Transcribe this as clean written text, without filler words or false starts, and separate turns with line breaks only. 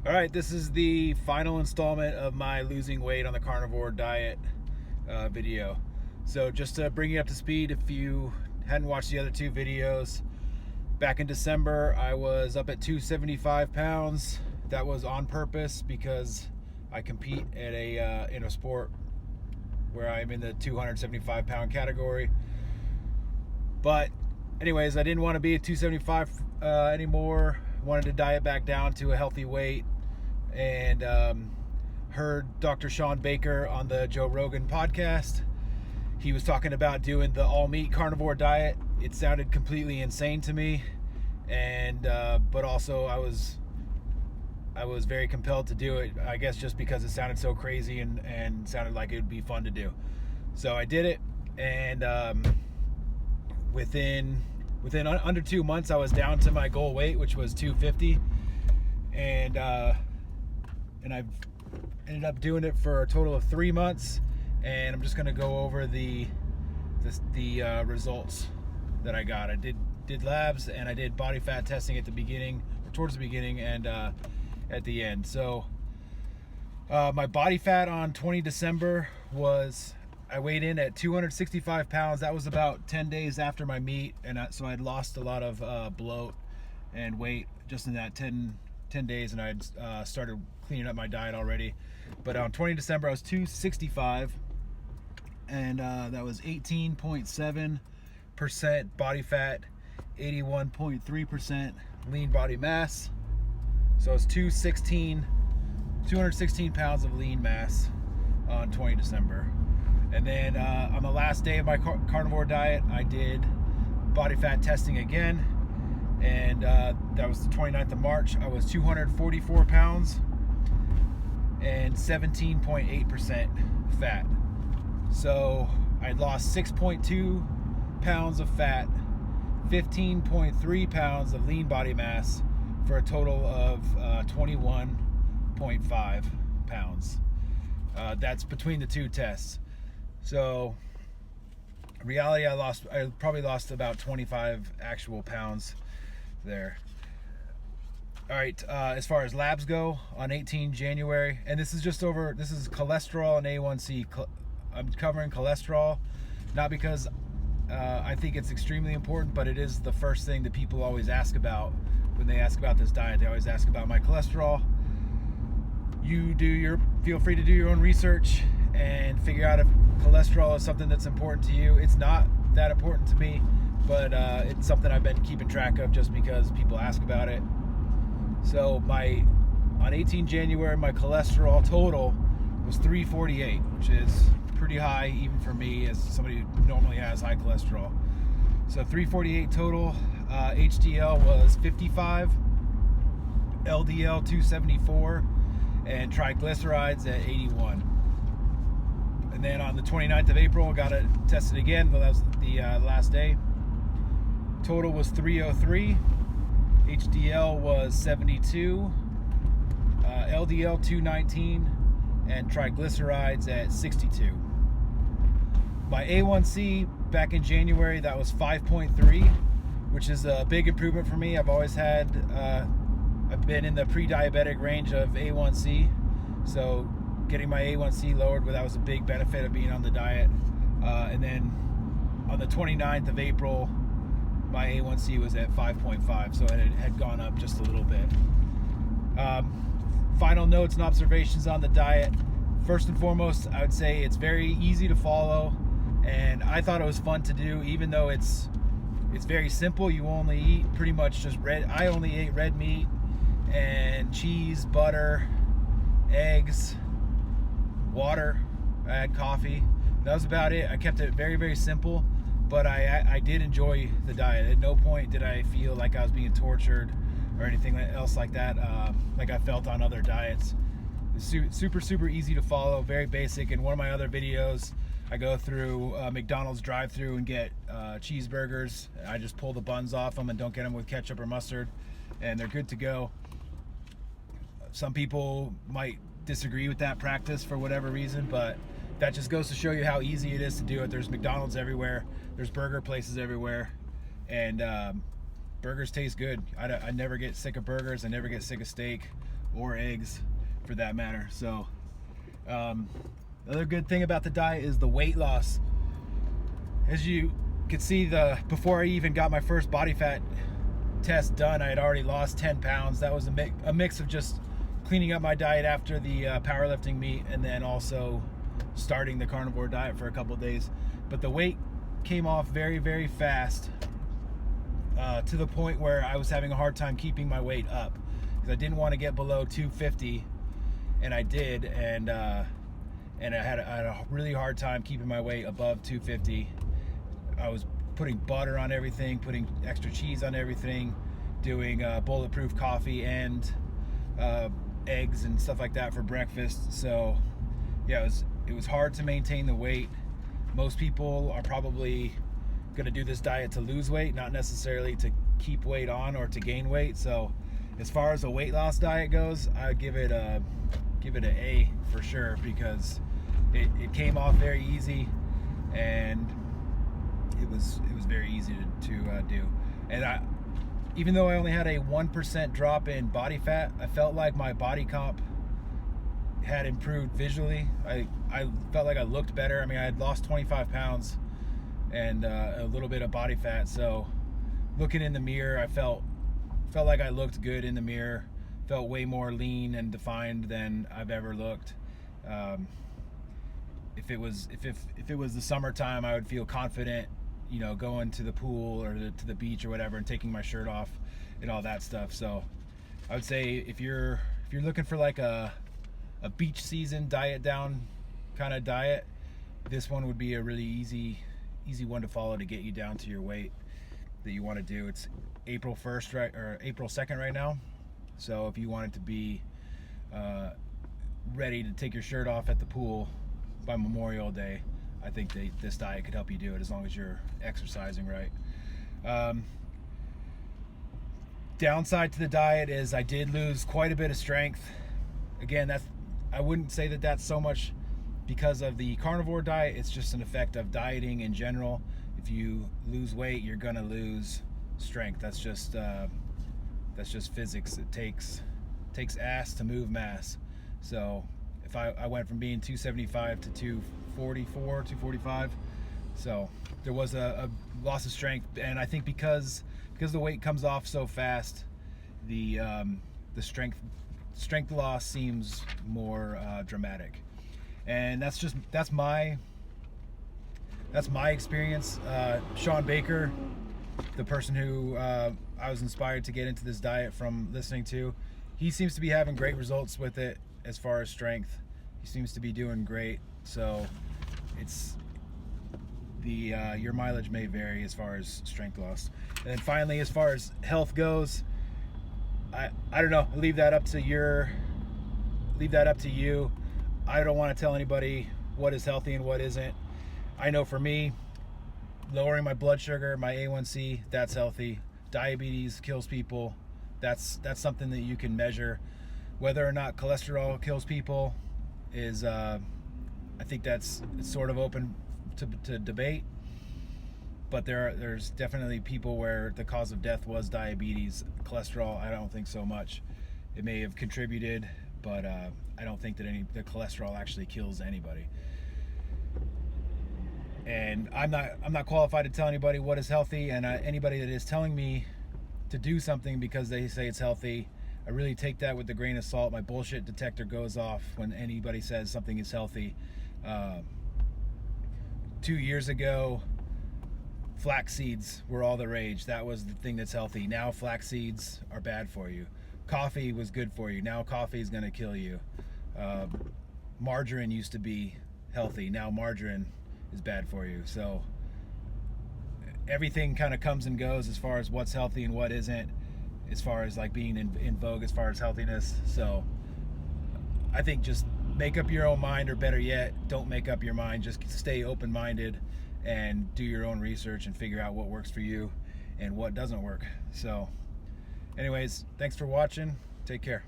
All right, this is the final installment of my losing weight on the carnivore diet video. So just to bring you up to speed, if you hadn't watched the other two videos, back in December I was up at 275 pounds. That was on purpose because I compete at in a sport where I'm in the 275 pound category. But anyways, I didn't want to be at 275 anymore. Wanted to diet back down to a healthy weight, and heard Dr. Sean Baker on the Joe Rogan podcast. He was talking about doing the all meat carnivore diet. It sounded completely insane to me, and but also I was very compelled to do it, I guess just because it sounded so crazy and sounded like it would be fun to do. So I did it, and within under 2 months I was down to my goal weight, which was 250, and I've ended up doing it for a total of 3 months, and I'm just going to go over the results that I got. I did labs, and I did body fat testing at the beginning, or towards the beginning, and at the end. So my body fat on 20 December was, I weighed in at 265 pounds. That was about 10 days after my meet, and so I'd lost a lot of bloat and weight just in that 10 days, and I'd started cleaning up my diet already. But on 20 December I was 265, and that was 18.7% body fat, 81.3% lean body mass. So it's 216 pounds of lean mass on 20 December. And then on the last day of my carnivore diet, I did body fat testing again, and that was the 29th of March. I was 244 pounds and 17.8% fat. So I lost 6.2 pounds of fat, 15.3 pounds of lean body mass, for a total of 21.5 pounds. That's between the two tests. So reality, I probably lost about 25 actual pounds there. All right, as far as labs go, on 18 January, and this is cholesterol and A1C. I'm covering cholesterol, not because I think it's extremely important, but it is the first thing that people always ask about when they ask about this diet. They always ask about my cholesterol. Feel free to do your own research and figure out if cholesterol is something that's important to you. It's not that important to me, but it's something I've been keeping track of just because people ask about it. So on 18 January, my cholesterol total was 348, which is pretty high even for me as somebody who normally has high cholesterol. So 348 total. HDL was 55, LDL 274, and triglycerides at 81. And then on the 29th of April, got it tested again. That was the last day. Total was 303. HDL was 72. LDL 219, and triglycerides at 62. My A1C back in January, that was 5.3, which is a big improvement for me. I've always had, I've been in the pre-diabetic range of A1C, so getting my A1C lowered, that was a big benefit of being on the diet. And then on the 29th of April, my A1C was at 5.5, so it had gone up just a little bit. Final notes and observations on the diet. First and foremost, I would say it's very easy to follow, and I thought it was fun to do, even though it's very simple. You only eat pretty much just I only ate red meat and cheese, butter, eggs, water. I had coffee. That was about it. I kept it very, very simple, but I did enjoy the diet. At no point did I feel like I was being tortured or anything else like that, like I felt on other diets. It's super easy to follow, very basic. In one of my other videos, I go through McDonald's drive-thru and get cheeseburgers. I just pull the buns off them and don't get them with ketchup or mustard, and they're good to go. Some people might disagree with that practice for whatever reason, but that just goes to show you how easy it is to do it. There's McDonald's everywhere, there's burger places everywhere, and burgers taste good. I never get sick of burgers. I never get sick of steak or eggs for that matter. So the other good thing about the diet is the weight loss. As you can see, before I even got my first body fat test done, I had already lost 10 pounds. That was a mix of just cleaning up my diet after the powerlifting meet, and then also starting the carnivore diet for a couple of days. But the weight came off very, very fast, to the point where I was having a hard time keeping my weight up, because I didn't want to get below 250, and I did, and I had a really hard time keeping my weight above 250. I was putting butter on everything, putting extra cheese on everything, doing bulletproof coffee and eggs and stuff like that for breakfast. So yeah, it was hard to maintain the weight. Most people are probably going to do this diet to lose weight, not necessarily to keep weight on or to gain weight. So as far as a weight loss diet goes, I would give it an A for sure, because it came off very easy, and it was very easy to do. And even though I only had a 1% drop in body fat, I felt like my body comp had improved visually. I felt like I looked better. I mean, I had lost 25 pounds and a little bit of body fat. So looking in the mirror, I felt like I looked good in the mirror. Felt way more lean and defined than I've ever looked. If it was the summertime, I would feel confident, you know, going to the pool or to the beach or whatever and taking my shirt off and all that stuff. So I would say if you're looking for like a beach season diet down kind of diet, this one would be a really easy one to follow to get you down to your weight that you want to do. It's April 1st, right, or April 2nd right now. So if you wanted to be ready to take your shirt off at the pool by Memorial Day, I think this diet could help you do it, as long as you're exercising right. Downside to the diet is I did lose quite a bit of strength. Again, I wouldn't say that that's so much because of the carnivore diet. It's just an effect of dieting in general. If you lose weight, you're gonna lose strength. That's just physics. It takes ass to move mass. So if I went from being 275 to 244, 245, so there was a loss of strength. And I think because the weight comes off so fast, the strength loss seems more dramatic. And that's my experience. Sean Baker, the person who I was inspired to get into this diet from listening to, he seems to be having great results with it as far as strength. He seems to be doing great. So it's your mileage may vary as far as strength loss. And then finally, as far as health goes, I don't know. Leave that up to you. I don't want to tell anybody what is healthy and what isn't. I know for me, lowering my blood sugar, my A1C, that's healthy. Diabetes kills people. That's something that you can measure. Whether or not cholesterol kills people is, I think it's sort of open to debate. But there's definitely people where the cause of death was diabetes. Cholesterol, I don't think so much. It may have contributed, but I don't think that the cholesterol actually kills anybody. And I'm not qualified to tell anybody what is healthy. And anybody that is telling me to do something because they say it's healthy, I really take that with a grain of salt. My bullshit detector goes off when anybody says something is healthy. 2 years ago, flax seeds were all the rage. That was the thing that's healthy. Now flax seeds are bad for you. Coffee was good for you. Now coffee is going to kill you. Margarine used to be healthy. Now margarine is bad for you. So everything kind of comes and goes as far as what's healthy and what isn't, as far as like being in vogue as far as healthiness. So I think just make up your own mind, or better yet, don't make up your mind. Just stay open-minded and do your own research and figure out what works for you and what doesn't work. So anyways, thanks for watching. Take care.